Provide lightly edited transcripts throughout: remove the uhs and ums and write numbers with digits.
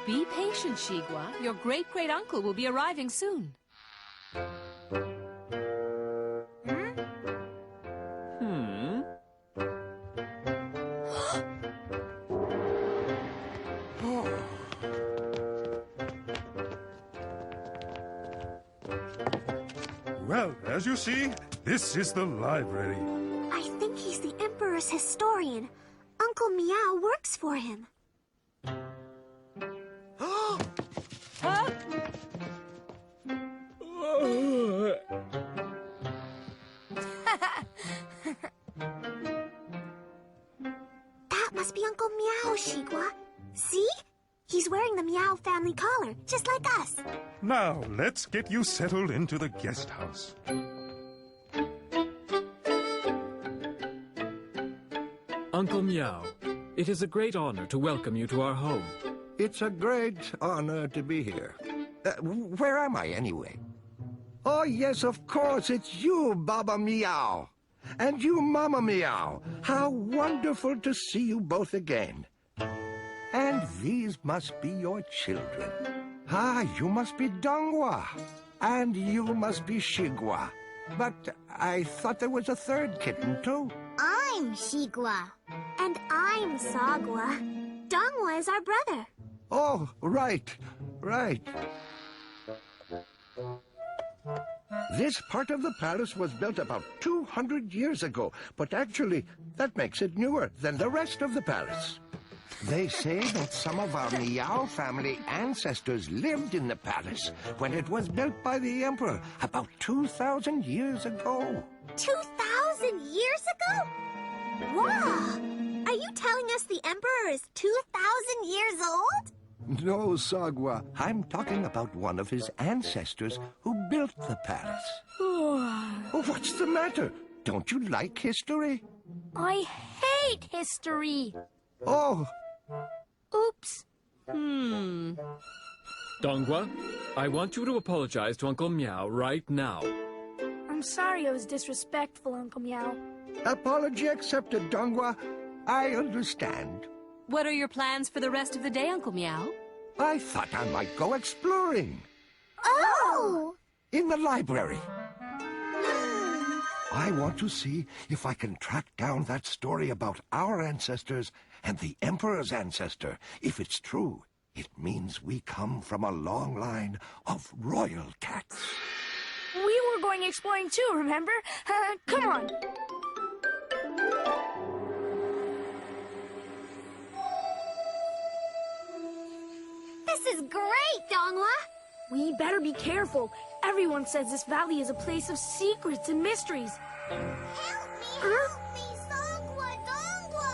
Be patient, Sagwa. Your great-great-uncle will be arriving soon. Well, as you see, this is the library. I think he's the Emperor's historian. Uncle Meow works for him. Huh? That must be Uncle Meow, Sagwa. See? He's wearing the Meow family collar, just like us. Now, let's get you settled into the guest house. Uncle Meow, it is a great honor to welcome you to our home. It's a great honor to be here. Where am I, anyway? Oh, yes, of course, it's you, Baba Meow. And you, Mama Meow. How wonderful to see you both again. And these must be your children. Ah, you must be Dongwa. And you must be Sagwa. But I thought there was a third kitten, too. I'm Sagwa. And I'm Sagwa. Dongwa is our brother. Oh, right. This part of the palace was built about 200 years ago, but actually, that makes it newer than the rest of the palace. They say that some of our Meow family ancestors lived in the palace when it was built by the Emperor about 2,000 years ago. 2,000 years ago? Wow! Are you telling us the Emperor is 2,000 years old? No, Sagwa. I'm talking about one of his ancestors who built the palace. Oh, what's the matter? Don't you like history? I hate history. Oh. Oops. Dongwa, I want you to apologize to Uncle Meow right now. I'm sorry I was disrespectful, Uncle Meow. Apology accepted, Dongwa. I understand. What are your plans for the rest of the day, Uncle Meow? I thought I might go exploring. Oh! In the library. I want to see if I can track down that story about our ancestors and the Emperor's ancestor. If it's true, it means we come from a long line of royal cats. We were going exploring too, remember? Come on. This is great, Dongwa. We better be careful. Everyone says this valley is a place of secrets and mysteries. Help me, Sagwa, Dongwa!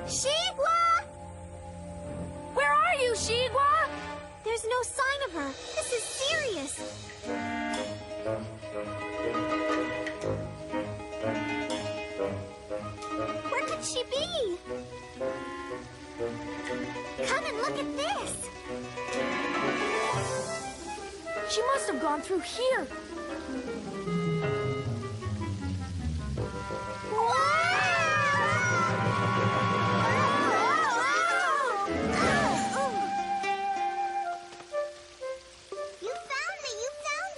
Sagwa! Where are you, Sagwa? There's no sign of her. This is serious. Where could she be? Come and look at this. She must have gone through here. You found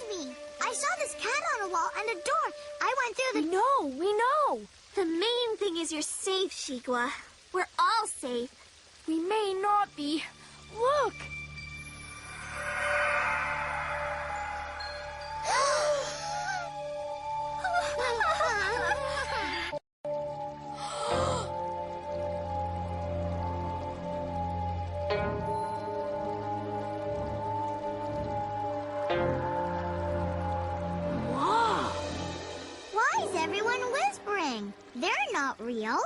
me. I saw this cat on a wall and a door. I went through the... We know. The main thing is you're safe, Sagwa. We're all safe. We may not be. Look. Why is everyone whispering? They're not real.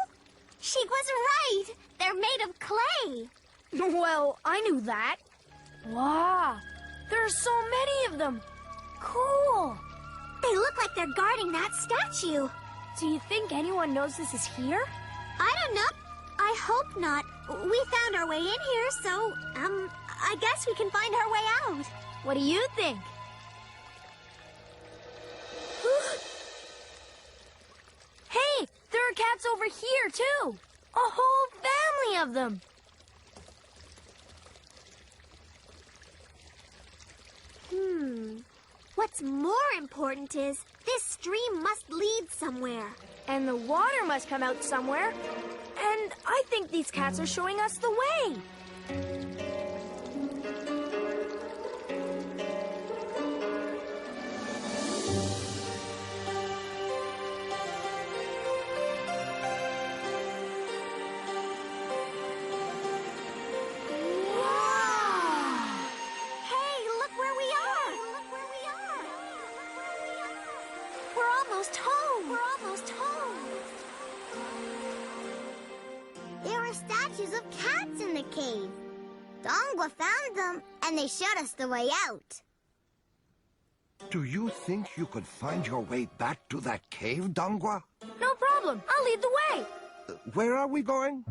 She was right. They're made of clay. Well, I knew that. Wow. There are so many of them. Cool. They look like they're guarding that statue. Do you think anyone knows this is here? I don't know. I hope not. We found our way in here, so, I guess we can find our way out. What do you think? Hey, there are cats cats over here, too. A whole family of them. What's more important is this stream must lead somewhere. And the water must come out somewhere. And I think these cats are showing us the way. Statues of cats in the cave. Dongwa found them, and they showed us the way out. Do you think you could find your way back to that cave, Dongwa? No problem. I'll lead the way. Where are we going?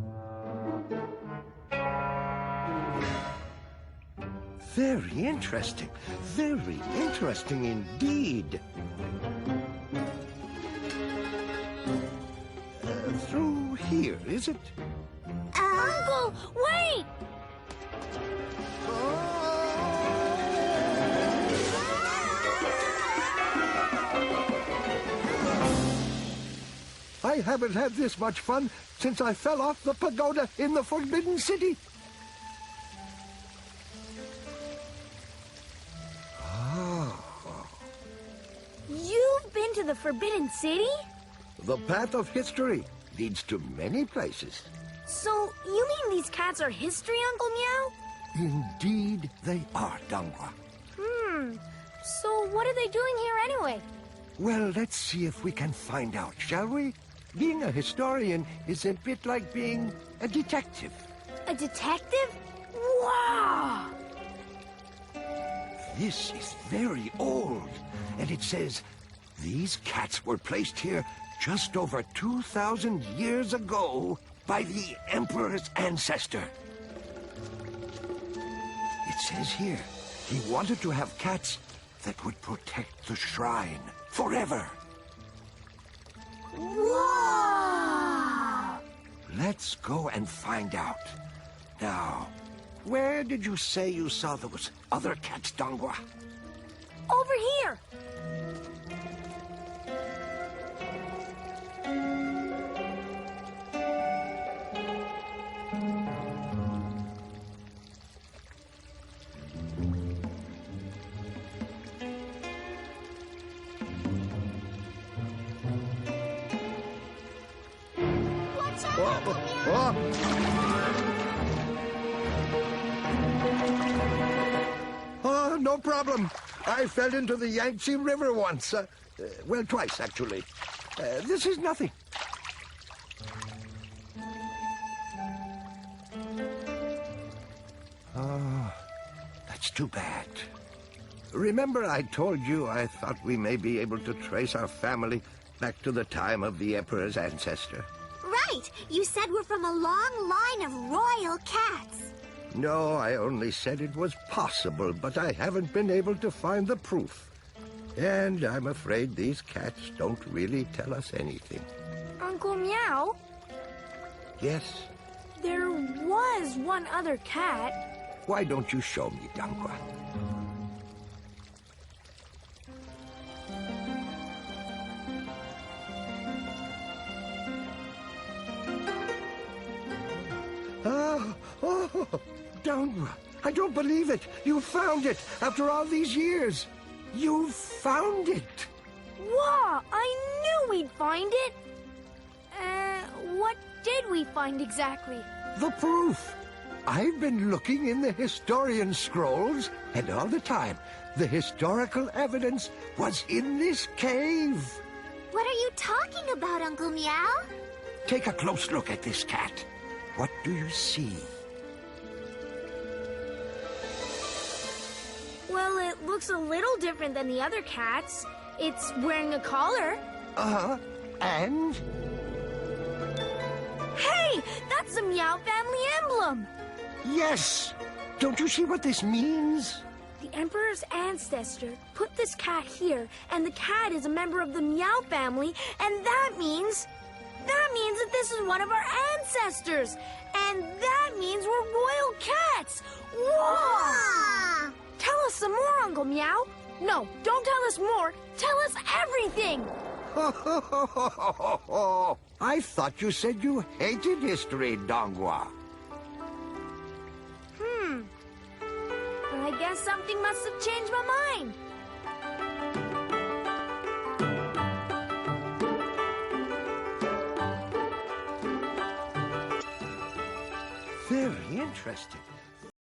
Very interesting. Very interesting indeed. Through here, is it? Uncle, wait! I haven't had this much fun since I fell off the pagoda in the Forbidden City. You've been to the Forbidden City? The path of history leads to many places. So, you mean these cats are history, Uncle Meow? Indeed they are, Dongwa. So what are they doing here anyway? Well, let's see if we can find out, shall we? Being a historian is a bit like being a detective. A detective? Wow! This is very old, and it says these cats were placed here just over 2,000 years ago by the Emperor's ancestor. It says here, he wanted to have cats that would protect the shrine forever. Wow! Let's go and find out. Now, where did you say you saw those other cats, Dongwa? Over here! Oh, no problem. I fell into the Yangtze River once. Well, twice, actually. This is nothing. Oh, that's too bad. Remember I told you I thought we may be able to trace our family back to the time of the Emperor's ancestor? Right! You said we're from a long line of royal cats. No, I only said it was possible, but I haven't been able to find the proof. And I'm afraid these cats don't really tell us anything. Uncle Meow, Yes? there was one other cat. Why don't you show me, Dongwa? Oh, Dongwa, I don't believe it. You found it after all these years. You found it. Wow, I knew we'd find it. What did we find exactly? The proof. I've been looking in the historian scrolls, and all the time, the historical evidence was in this cave. What are you talking about, Uncle Meow? Take a close look at this cat. What do you see? Well, it looks a little different than the other cats. It's wearing a collar. And? Hey, that's the Meow family emblem. Yes! Don't you see what this means? The Emperor's ancestor put this cat here, and the cat is a member of the Meow family, and that means That means that this is one of our ancestors. And that means we're royal cats. Whoa! Ah! Tell us some more, Uncle Meow. No, don't tell us more. Tell us everything. I thought you said you hated history, Dongwa. I guess something must have changed my mind. Very interesting.